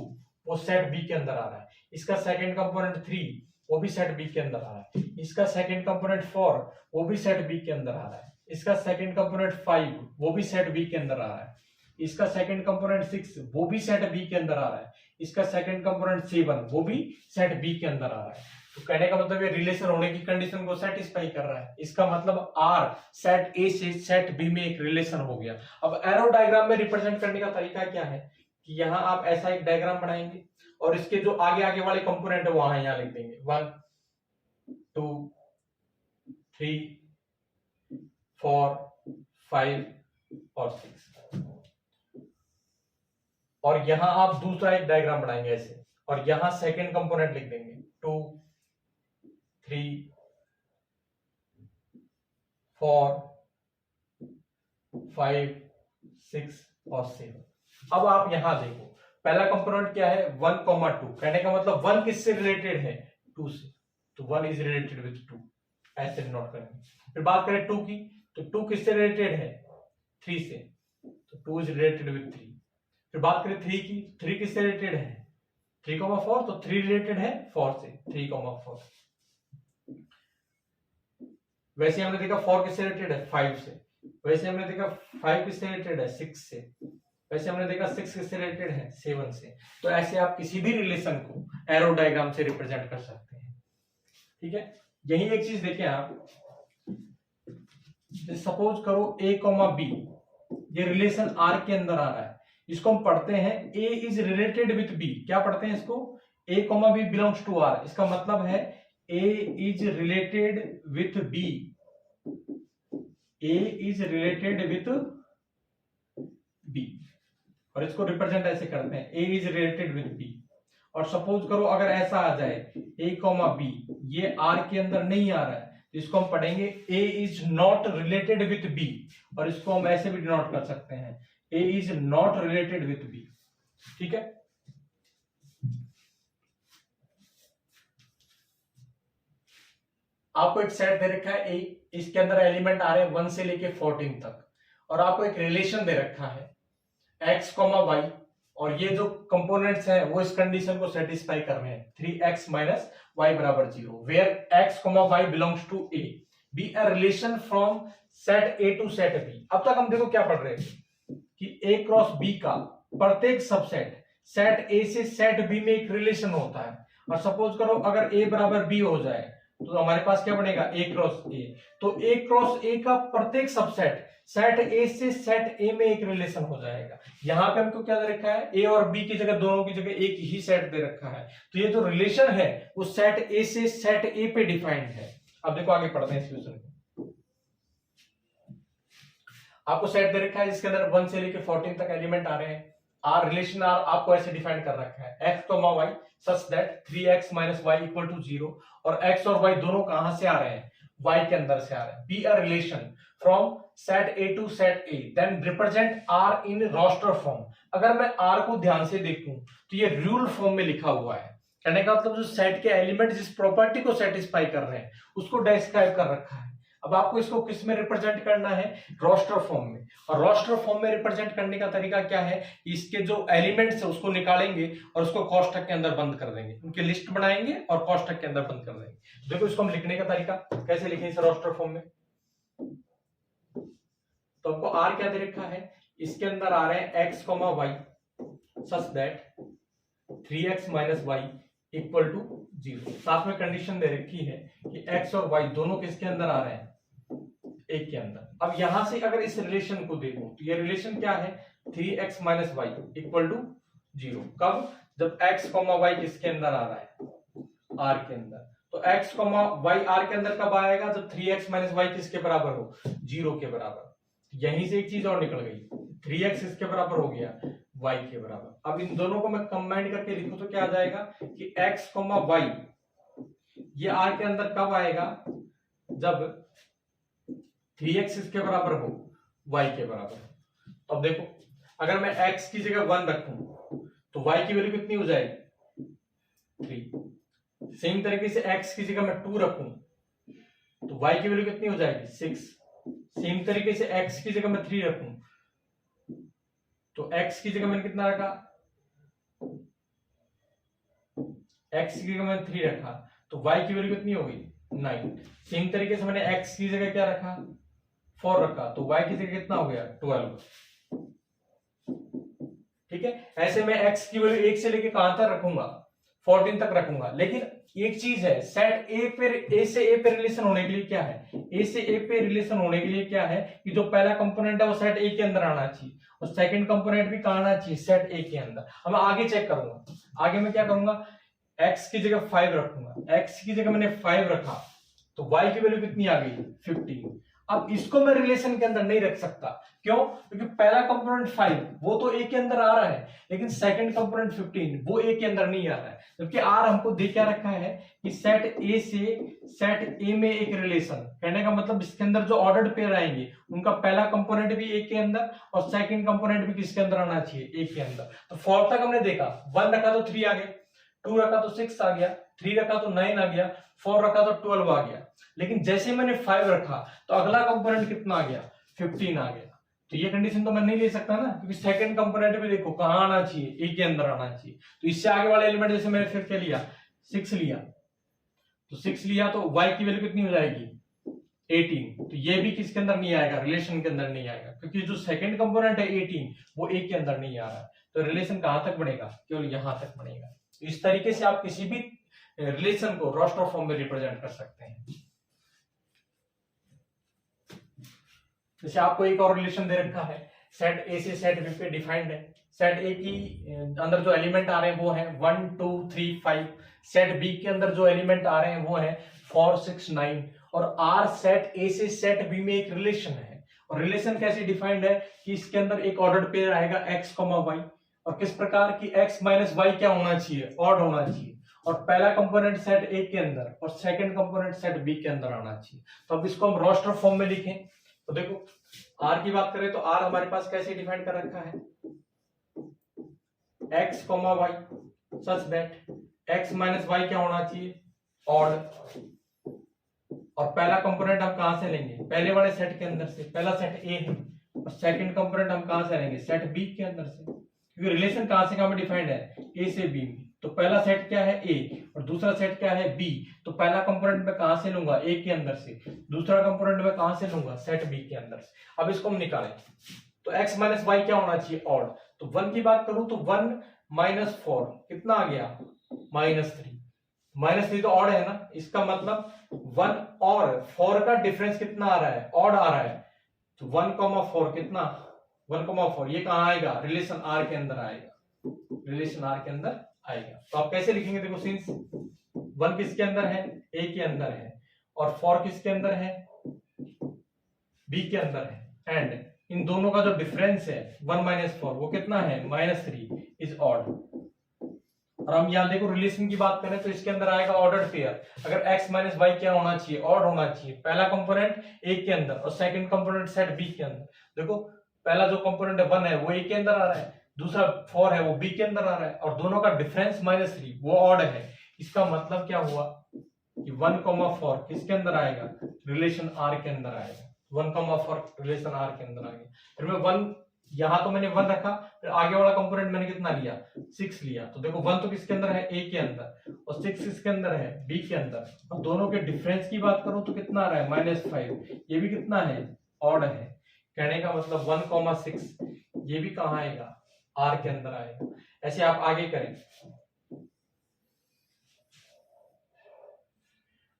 वो सेट बी के अंदर आ रहा है, इसका सेकंड कंपोनेंट 3 वो भी सेट बी के अंदर आ रहा है, इसका सेकंड कंपोनेंट 4 वो भी सेट बी के अंदर आ रहा है, इसका सेकंड कंपोनेंट 5 वो भी सेट बी के अंदर आ रहा है, इसका सेकंड कंपोनेंट 6 वो भी सेट बी के अंदर आ रहा है, इसका सेकंड कंपोनेंट 7 वो भी सेट बी के अंदर आ रहा है। तो कहने का मतलब ये रिलेशन होने की कंडीशन को सेटिस्फाई कर रहा है, इसका मतलब आर सेट ए से सेट बी में एक रिलेशन हो गया। अब एरो डायग्राम में रिप्रेजेंट करने का तरीका क्या है कि यहाँ आप ऐसा एक डायग्राम बनाएंगे और इसके जो आगे आगे वाले कंपोनेंट है वहां यहाँ लिख देंगे 1 2 3 4 5 और 6, और यहां आप दूसरा एक डायग्राम बनाएंगे ऐसे, और यहां सेकंड कंपोनेंट लिख देंगे 2 3 4 5 6 और 7। अब आप यहां देखो पहला कंपोनेंट क्या है 1, 2, कहने का मतलब 1 किससे रिलेटेड है 2 से, तो 1 इज रिलेटेड विद 2, ऐसे नोट करेंगे। फिर बात करें 2 की, तो 2 किससे रिलेटेड है 3 से, तो 2 इज रिलेटेड विद 3। फिर बात करें 3 की, 3 किससे रिलेटेड है 3,4, तो 3 रिलेटेड है 4 से, 3,4। वैसे हमने देखा 4 किससे रिलेटेड है 5 से, वैसे हमने देखा 5 किससे रिलेटेड है 6 से, वैसे हमने देखा 6 किससे रिलेटेड है 7 से। तो ऐसे आप किसी भी रिलेशन को एरो डायग्राम से रिप्रेजेंट कर सकते हैं। ठीक है, यही एक चीज देखें आप, सपोज करो a, b ये रिलेशन आर के अंदर आ रहा है, इसको हम पढ़ते हैं A is related with B. क्या पढ़ते हैं इसको? A comma B belongs to R. इसका मतलब है A is related with B, A is related with B, और इसको रिप्रेजेंट ऐसे करते हैं A is related with B. और सपोज करो अगर ऐसा आ जाए ए कॉमा बी, ये आर के अंदर नहीं आ रहा है, तो इसको हम पढ़ेंगे A is not related with B, और इसको हम ऐसे भी डिनोट कर सकते हैं A is not related with B. ठीक है, आपको एक सेट दे रखा है ए, इसके अंदर एलिमेंट आ रहे हैं 1 से लेके 14 तक, और आपको एक रिलेशन दे रखा है x, y, और ये जो कंपोनेंट्स हैं वो इस कंडीशन को सेटिस्फाई कर रहे हैं 3x माइनस y बराबर 0, where x, y belongs to a, be a relation from set a to set b। अब तक हम देखो क्या पढ़ रहे हैं कि a क्रॉस b का प्रत्येक सबसेट सेट a से सेट b में एक रिलेशन होता है, और सपोज करो अगर a बराबर b हो जाए तो हमारे पास क्या बनेगा a क्रॉस a। तो a क्रॉस a का प्रत्येक सबसेट सेट a से सेट a में एक रिलेशन हो जाएगा। यहां पे हमको क्या दे रखा है, a और b की जगह, दोनों की जगह एक ही सेट दे रखा है, तो ये जो रिलेशन है वो सेट a से सेट a पे डिफाइंड है। अब देखो आगे पढ़ते हैं सॉल्यूशन को। आपको सेट दे रखा है जिसके अंदर 1 से लेकर 14 तक एलिमेंट आ रहे हैं, आर रिलेशन आर आपको ऐसे डिफाइन कर रखा है x, y such that 3x minus y equal to 0, और x और y दोनों कहां से आ रहे हैं, y के अंदर से आ रहे हैं। Be a relation from set a to set a, then represent r in roster form. अगर मैं r को ध्यान से देखूं तो ये रूल फॉर्म में लिखा हुआ है, कहने का मतलब जो सेट के एलिमेंट जिस प्रॉपर्टी को सेटिस्फाई कर रहे हैं उसको डिस्क्राइब कर रखा है। अब आपको इसको किस में रिप्रेजेंट करना है, रोस्टर फॉर्म में, और रोस्टर फॉर्म में रिप्रेजेंट करने का तरीका क्या है, इसके जो एलिमेंट्स है उसको निकालेंगे और उसको कॉस्टक के अंदर बंद कर देंगे, उनकी लिस्ट बनाएंगे और कॉस्टक के अंदर बंद कर देंगे। देखो इसको हम लिखने का तरीका कैसे लिखें इस रोस्टर फॉर्म में। तो आपको आर क्या दे रखा है, इसके अंदर आ रहे हैं x, y such that 3x minus y equal to 0। साथ में कंडीशन दे रखी है कि x और y दोनों किसके अंदर आ रहे हैं, एक के अंदर। अब यहां से अगर इस रिलेशन को देखो तो ये रिलेशन क्या है, 3x minus y equal to 0। कब, जब x, y किसके अंदर आ रहा है, r के अंदर। तो x, y r के अंदर कब आएगा, जब 3x माइनस y किसके बराबर हो, 0 के बराबर। यहीं से एक चीज और निकल गई, 3x इसके बराबर हो गया y के बराबर। अब इन दोनों को मैं कंबाइन करके लिखूं तो क्या आ जाएगा कि x, y ये r के अंदर कब आएगा, जब 3x इसके बराबर हो, y के बराबर। तो अब देखो अगर मैं x की जगह 1 रखूं तो y की वैल्यू कितनी हो जाएगी, 3। सेम तरीके से x की जगह मैं 2 रखूं तो y की वैल्यू कितनी हो जाएगी, 6। सेम तरीके से x की जगह मैं 3 रखूं तो x की जगह मैंने कितना रखा, x की जगह मैंने 3 रखा तो y की वैल्यू कितनी होगी, 9। सेम तरीके से मैंने x की जगह क्या रखा, 4 रखा तो y की जगह कितना हो गया, 12। ठीक है, ऐसे मैं x की वैल्यू 1 से लेके कहां तक रखूंगा, 14 तक रखूंगा। लेकिन एक चीज है, सेट ए से ए पे रिलेशन होने के लिए क्या है, ए से ए पे रिलेशन होने के लिए क्या है कि जो पहला कंपोनेंट है वो सेट ए के अंदर आना चाहिए, और सेकंड कंपोनेंट भी कहां आना चाहिए, सेट ए के अंदर। अब मैं आगे चेक करूंगा, आगे मैं क्या करूंगा, x की जगह 5 रखूंगा, x की जगह मैंने 5 रखा तो y की वैल्यू कितनी आ गई, 15। अब इसको मैं रिलेशन के अंदर नहीं रख सकता, क्यों, क्योंकि पहला कंपोनेंट 5 वो तो ए के अंदर आ रहा है, लेकिन सेकंड कंपोनेंट 15 वो ए के अंदर नहीं आ रहा है। जबकि आर हमको दे क्या रखा है कि सेट ए से सेट ए में एक रिलेशन, कहने का मतलब इसके अंदर जो ऑर्डर्ड पेयर आएंगे उनका पहला कंपोनेंट भी ए के अंदर और सेकंड कंपोनेंट भी किसके अंदर आना चाहिए, ए के अंदर। तो 4 तक हमने देखा, 1 रखा तो 3 आ गया, 2 रखा तो 6 आ गया, 3 रखा तो 9 आ गया, 4 रखा तो 12 आ गया। लेकिन जैसे मैंने 5 रखा तो अगला कंपोनेंट कितना आ गया, 15 आ गया। तो ये कंडीशन तो मैं नहीं ले सकता ना, क्योंकि सेकंड कंपोनेंट भी देखो कहां आना चाहिए, ए के अंदर आना चाहिए। तो इससे आगे वाले एलिमेंट जैसे मैंने फिर क्या लिया, 6 लिया, तो 6 लिया तो y की वैल्यू कितनी हो जाएगी, 18। तो ये भी किसके अंदर नहीं आएगा, रिलेशन के अंदर नहीं आएगा, क्योंकि जो सेकंड कंपोनेंट है 18 वो ए के अंदर नहीं आ रहा है। तो रिलेशन कहां तक बनेगा, केवल यहां तक बनेगा। इस तरीके से आप किसी भी रिलेशन को रोस्टर फॉर्म में रिप्रेजेंट कर सकते हैं। जैसे आपको एक और रिलेशन दे रखा है सेट ए से सेट बी पे डिफाइंड है। सेट ए की अंदर जो एलिमेंट आ रहे हैं वो है 1 2 3 5। सेट बी के अंदर जो एलिमेंट आ रहे हैं वो है 4 6 9। और आर सेट ए से सेट बी में एक रिलेशन है। और रिलेशन कैसे डिफाइंड है कि इसके अंदर एक ऑर्डर्ड पेयर आएगा x, y, और किस प्रकार की x माइनस वाई क्या होना चाहिए, ऑड होना चाहिए। और पहला कंपोनेंट सेट ए के अंदर और सेकंड कंपोनेंट सेट बी के अंदर आना चाहिए। तो अब इसको हम रोस्टर फॉर्म में लिखें तो देखो आर की बात करें तो आर हमारे पास कैसे डिफाइन कर रखा है, x, y such that x minus y क्या होना चाहिए, ऑड। और पहला कंपोनेंट हम कहां से लेंगे, पहले वाले सेट के अंदर से। पहला सेट ए है और सेकंड कंपोनेंट हम कहां से लेंगे, सेट बी के अंदर से, क्योंकि रिलेशन कहां से कहां में डिफाइंड है, ए से बी में। तो पहला सेट क्या है, ए, और दूसरा सेट क्या है, बी। तो पहला कंपोनेंट मैं कहां से लूंगा, ए के अंदर से, दूसरा कंपोनेंट मैं कहां से लूंगा, सेट बी के अंदर से। अब इसको हम निकालें तो x माइनस वाई क्या होना चाहिए, ऑड। तो 1 की बात करूं तो 1 माइनस 4 कितना आ गया, -3। -3 तो ऑड है ना, इसका मतलब 1 और 4 का डिफरेंस कितना आ रहा है, ऑड आ रहा है। तो 1,4 कितना, 1,4 ये कहां आएगा, रिलेशन आर के अंदर आएगा, रिलेशन आर के अंदर आएगा। तो आप कैसे लिखेंगे, देखो सिंस 1 किसके अंदर है, ए के अंदर है, और 4 किसके अंदर है, बी के अंदर है, एंड इन दोनों का जो डिफरेंस है 1 माइनस 4 वो कितना है, -3 इज ऑड। और हम यहाँ देखो रिलेशन की बात करें तो इसके अंदर आएगा ऑर्डर्ड पेयर। अगर x माइनस वाई क्या होना चाहिए, ऑड होना चाहिए। पहला कंपोनेंट ए के अंदर और सेकंड कंपोनेंट सेट बी के अंदर। देखो पहला जो कंपोनेंट 1 है वो ए के अंदर आ रहा है, दूसरा 4 है वो बी के अंदर आ रहा है, और दोनों का डिफरेंस -3 वो ऑड है। इसका मतलब क्या हुआ कि 1,4 किसके अंदर आएगा, रिलेशन आर के अंदर आएगा। 1,4 रिलेशन आर के अंदर आ गया। फिर मैं 1 यहां तो मैंने 1 रखा, फिर आगे वाला कंपोनेंट मैंने कितना लिया, 6 लिया। तो देखो 1 तो किसके अंदर है, ए के अंदर, और 6 किसके अंदर है, बी के अंदर। और दोनों के डिफरेंस की बात करूं तो कितना आ रहा है, -5। ये भी कितना है, ऑड है। कहने का मतलब 1,6 ये भी कहां आएगा, आर के अंदर आएगा। ऐसे आप आगे करें,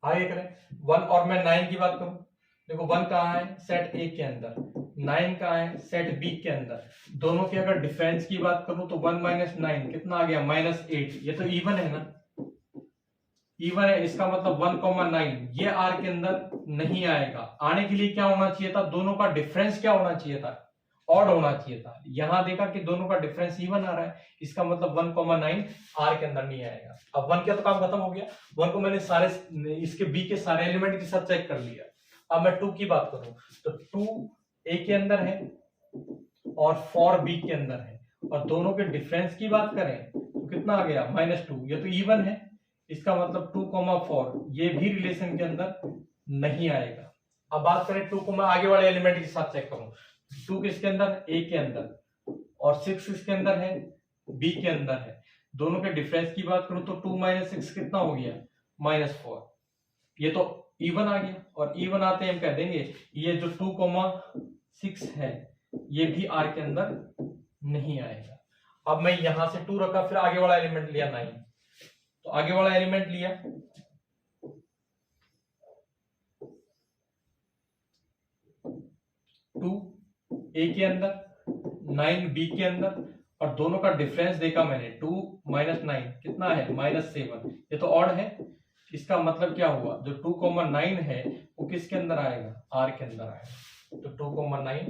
आगे करें 1 और मैं 9 की बात करूं, देखो 1 कहां है, सेट ए के अंदर, 9 कहां है, सेट बी के अंदर। दोनों के अगर डिफरेंस की बात करूं तो 1 माइनस 9 कितना आ गया, -8। ये तो इवन है ना, इवन है, इसका मतलब 1,9 ये आर के अंदर नहीं आएगा। आने के लिए क्या होना चाहिए था, दोनों का डिफरेंस क्या होना चाहिए था, ऑड होना चाहिए था। यहां देखा कि दोनों का डिफरेंस इवन आ रहा है, इसका मतलब 1,9 आर के अंदर नहीं आएगा। अब 1 का तो काम खत्म हो गया, 1 को मैंने सारे इसके बी के सारे एलिमेंट के साथ चेक कर लिया। अब मैं 2 की बात करूं तो 2 ए के अंदर है और 4 बी के अंदर है, और दोनों के डिफरेंस की बात करें तो कितना आ गया, -2। ये तो इवन है, इसका मतलब 2,4 ये भी रिलेशन के अंदर नहीं आएगा। अब बात करें 2 को मैं आगे वाले एलिमेंट के साथ चेक करूं, 2 किसके अंदर, ए के अंदर, और 6 किसके अंदर है, बी के अंदर है। दोनों के डिफरेंस की बात करूं तो 2 - 6 कितना हो गया, -4। ये तो इवन आ गया, और इवन आते हम कह देंगे ये जो 2,6 है ये भी आर के अंदर नहीं आएगा। अब मैं यहां से 2 रखा, फिर आगे वाला एलिमेंट लिया 9, तो आगे वाला एलिमेंट लिया 2 ए के अंदर, 9 बी के अंदर, और दोनों का डिफरेंस देखा मैंने 2 - 9 कितना है, -7। ये तो ऑड है, इसका मतलब क्या हुआ, जो 2,9 है वो किसके अंदर आएगा, आर के अंदर आएगा। तो 2,9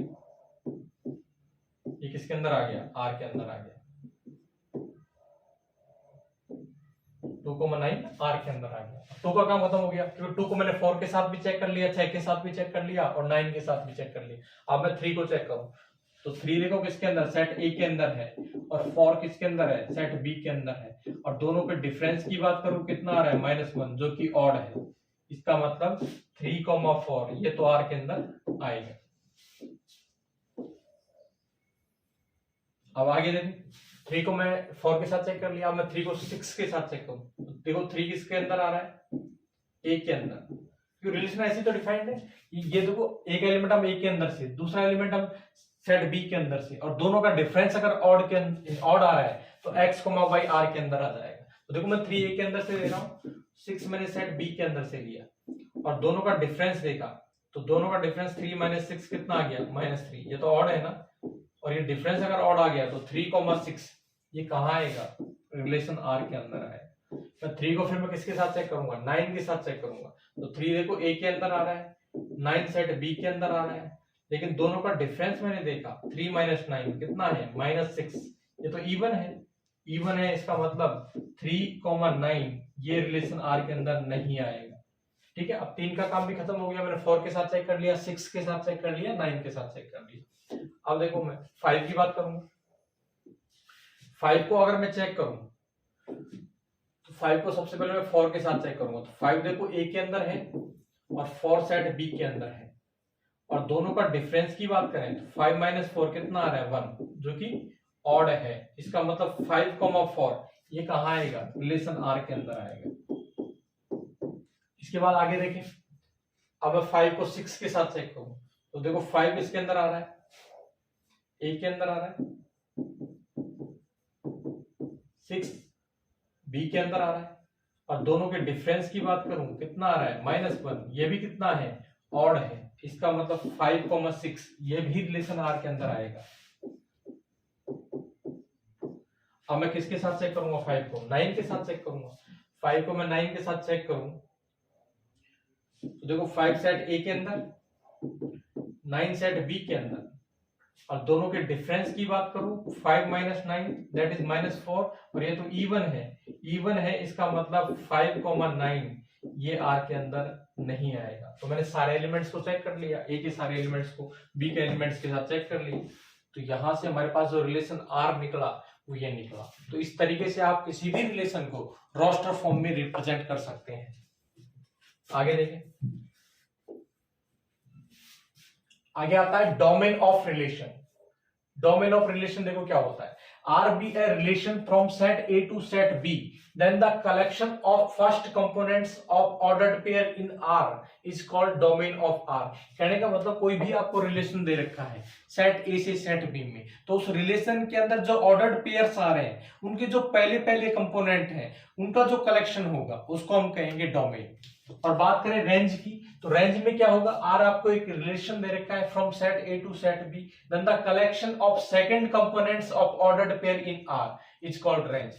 ये किसके अंदर आ गया, आर के अंदर आ गया। 2,9 आर के अंदर आ गया। 2 का काम खत्म हो गया, क्योंकि 2 को मैंने 4 के साथ भी चेक कर लिया, 6 के साथ भी चेक कर लिया, और 9 के साथ भी चेक कर लिया। अब मैं 3 को चेक करूं तो 3 देखो किसके अंदर, सेट ए के अंदर है, और 4 किसके अंदर है, सेट बी के अंदर है, और दोनों के डिफरेंस की बात करूं कितना आ रहा है, -1 जो कि ऑड है। इसका मतलब 3,4 ये तो आर के अंदर आएगा। अब आगे देखें, 3 को मैं 4 के साथ चेक कर लिया, अब मैं 3 को 6 के साथ चेक करूं तो देखो 3 किसके अंदर आ रहा है, ए के अंदर। रिलेशन ऐसी तो डिफाइंड है, ये देखो एक एलिमेंट हम ए के अंदर से, दूसरा एलिमेंट हम सेट बी के अंदर से, और दोनों का डिफरेंस अगर ऑड आ रहा है तो x, y आर के अंदर आ जाएगा। तो देखो मैं 3 ए के अंदर से ले रहा हूं, 6 मैंने सेट बी के अंदर से लिया, और दोनों का डिफरेंस देखा तो दोनों का डिफरेंस 3 - 6 कितना आ गया, -3। ये तो ऑड है ना, और ये डिफरेंस अगर ऑड आ गया तो 3,6 ये कहाँ आएगा, रिलेशन आर के अंदर आएगा। मैं 3 को फिर मैं किसके साथ चेक करूंगा, 9 के साथ चेक करूंगा। तो 3 देखो ए के अंदर आ रहा है, 9 सेट बी के अंदर आ रहा है, लेकिन दोनों का डिफरेंस मैंने देखा 3 - 9 कितना है, -6। ये तो इवन है, इवन है, इसका मतलब 3,9 ये रिलेशन आर के अंदर नहीं आएगा। ठीक है, अब 3 का काम भी खत्म हो गया, मैंने 4 के साथ चेक कर लिया, 6 के साथ चेक कर लिया, 9 के साथ चेक कर लिया। अब देखो मैं 5 की बात करूंगा। 5 को अगर मैं चेक करूं तो 5 को सबसे पहले मैं 4 के साथ चेक करूंगा। तो 5 देखो ए के अंदर है और 4 सेट बी के अंदर है, और दोनों का डिफरेंस की बात करें तो 5 - 4 कितना आ रहा है, 1, जो कि ऑड है। इसका मतलब 5,4 ये कहाँ आएगा, रिलेशन आर के अंदर आएगा। इसके बाद आगे देखें, अब मैं 5 को 6 के साथ चेक करूं तो देखो 5 इसके अंदर आ रहा है, ए के अंदर आ रहा है, 6 बी के अंदर आ रहा है, और दोनों के डिफरेंस की बात करूं कितना आ रहा है, -1, ये भी कितना है, ऑड है। इसका मतलब 5,6 ये भी रिलेशन आर के अंदर आएगा। अब मैं किसके साथ चेक करूंगा, 5 को 9 के साथ चेक करूंगा। 5 को मैं 9 के साथ चेक करूं तो देखो 5 सेट ए के अंदर, 9 सेट बी के अंदर, और दोनों के डिफरेंस की बात करूं 5 - 9 दैट इज -4, और ये तो इवन है, इवन है, इसका मतलब 5,9 ये आर के अंदर नहीं आएगा। तो मैंने सारे एलिमेंट्स को चेक कर लिया, ए के सारे एलिमेंट्स को बी के एलिमेंट्स के साथ चेक कर लिए, तो यहां से हमारे पास जो रिलेशन आर निकला वो ये निकला। तो इस तरीके से आप किसी भी रिलेशन को रोस्टर फॉर्म में रिप्रेजेंट कर सकते हैं। आगे देखें, आगे आता है domain of relation. Domain of relation देखो क्या होता है, R be a relation from set A to set B, then the collection of first components of ordered pair in R is called domain of R. कहने का मतलब कोई भी आपको रिलेशन दे रखा है सेट ए से सेट बी में, तो उस रिलेशन के अंदर जो ऑर्डर्ड पेयर्स आ रहे हैं उनके जो पहले पहले कंपोनेंट हैं उनका जो कलेक्शन होगा उसको हम कहेंगे डोमेन। और बात करें रेंज की, तो रेंज में क्या होगा, आर आपको एक रिलेशन दे रखा है from set A to set B, then the collection of second components of ordered pair in R is called range.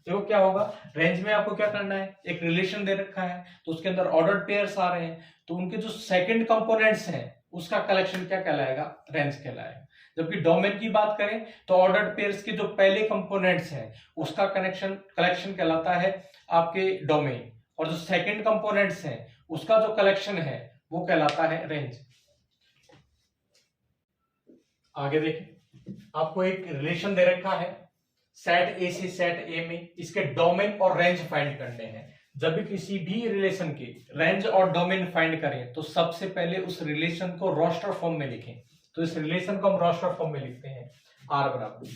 देखो क्या होगा, रेंज में आपको क्या करना है, एक रिलेशन दे रखा है तो उसके अंदर ऑर्डर्ड पेयर्स आ रहे हैं, तो उनके जो सेकंड कंपोनेंट्स हैं उसका कलेक्शन क्या कहलाएगा, रेंज कहलाएगा। जबकि डोमेन की बात करें तो ऑर्डर्ड पेयर्स के जो पहले कंपोनेंट्स हैं उसका कलेक्शन कहलाता है आपके डोमेन, और जो सेकंड कंपोनेंट्स हैं उसका जो कलेक्शन है वो कहलाता है रेंज। आगे देखें, आपको एक रिलेशन दे रखा है सेट ए से सेट ए में, इसके डोमेन और रेंज फाइंड करने हैं। जब भी किसी भी रिलेशन की रेंज और डोमेन फाइंड करें तो सबसे पहले उस रिलेशन को रोस्टर फॉर्म में लिखें। तो इस रिलेशन को हम रोस्टर फॉर्म में लिखते हैं आर बराबर।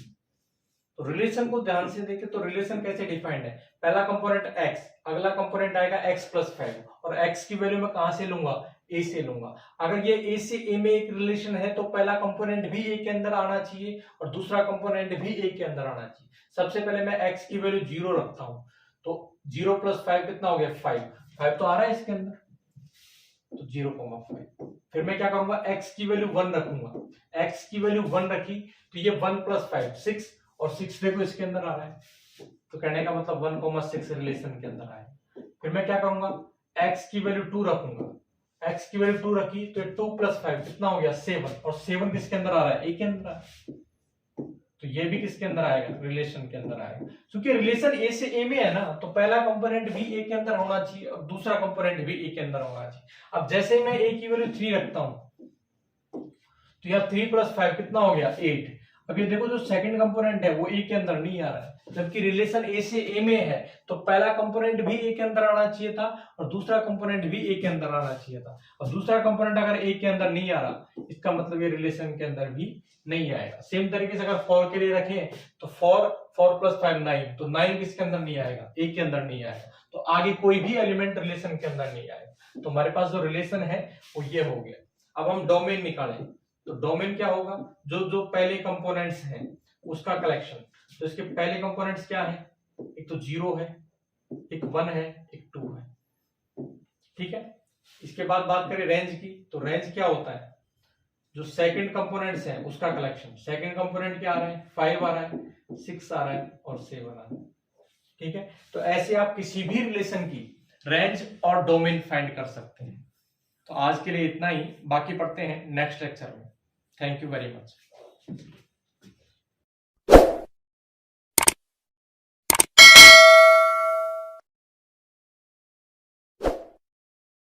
तो रिलेशन को ध्यान से देखें तो रिलेशन कैसे डिफाइंड है, पहला कंपोनेंट x, अगला कंपोनेंट आएगा x + 5, और x की वैल्यू मैं कहां से लूंगा, a से लूंगा। अगर ये a से a में एक रिलेशन है तो पहला कंपोनेंट भी a के अंदर आना चाहिए और दूसरा कंपोनेंट भी a के अंदर आना चाहिए। सबसे पहले मैं x की वैल्यू 0 रखता हूं, तो 0 + 5 कितना हो गया, 5 तो आ रहा है इसके अंदर, तो 0,5। फिर मैं क्या करूंगा, x की वैल्यू 1 रखूंगा, x की वैल्यू 1 रखी तो ये 1 + 5 6, और 6 देखो इसके अंदर आ रहा है, तो कहने का मतलब 1,6 रिलेशन के अंदर आए। फिर मैं क्या करूंगा, x की वैल्यू 2 रखूंगा, x की वैल्यू 2 रखी तो 2 + 5 कितना हो गया, 7, और 7 किसके अंदर आ रहा है, a के अंदर आ रहा है, तो ये भी किसके अंदर आएगा, रिलेशन के अंदर आएगा। क्योंकि रिलेशन a से a में है ना, तो पहला कंपोनेंट भी a के अंदर होना चाहिए और दूसरा कंपोनेंट भी a के अंदर होना चाहिए। अब जैसे ही मैं a की वैल्यू 3 रखता हूं तो यह 3 + 5 कितना हो गया, 8। अब ये देखो जो सेकंड कंपोनेंट है वो a के अंदर नहीं आ रहा है, जबकि रिलेशन a से a में है तो पहला कंपोनेंट भी a के अंदर आना चाहिए था और दूसरा कंपोनेंट भी a के अंदर आना चाहिए था। और दूसरा कंपोनेंट अगर a के अंदर नहीं आ रहा, इसका मतलब ये रिलेशन के अंदर भी नहीं आएगा। सेम तरीके से अगर 4 के लिए रखें तो 4 + 5 9, तो 9 किसके अंदर नहीं आएगा, a के अंदर नहीं आएगा, तो आगे कोई भी एलिमेंट रिलेशन के अंदर नहीं आएगा। तो हमारे पास जो रिलेशन है वो ये हो गया। अब हम डोमेन निकालें, तो डोमेन क्या होगा, जो जो पहले कंपोनेंट्स हैं उसका कलेक्शन। तो इसके पहले कंपोनेंट्स क्या है, एक तो 0 है, एक 1 है, एक 2 है, ठीक है। इसके बाद बात करें रेंज की, तो रेंज क्या होता है, जो सेकंड कंपोनेंट्स हैं उसका कलेक्शन। सेकंड कंपोनेंट क्या आ रहा है, 5 आ रहा है, 6 आ रहा है और 7 आ रहा है। ठीक है, तो ऐसे आप किसी भी रिलेशन की रेंज और डोमेन फाइंड कर सकते हैं। तो आज के लिए इतना ही, बाकी पढ़ते हैं नेक्स्ट लेक्चर में। Thank you very much.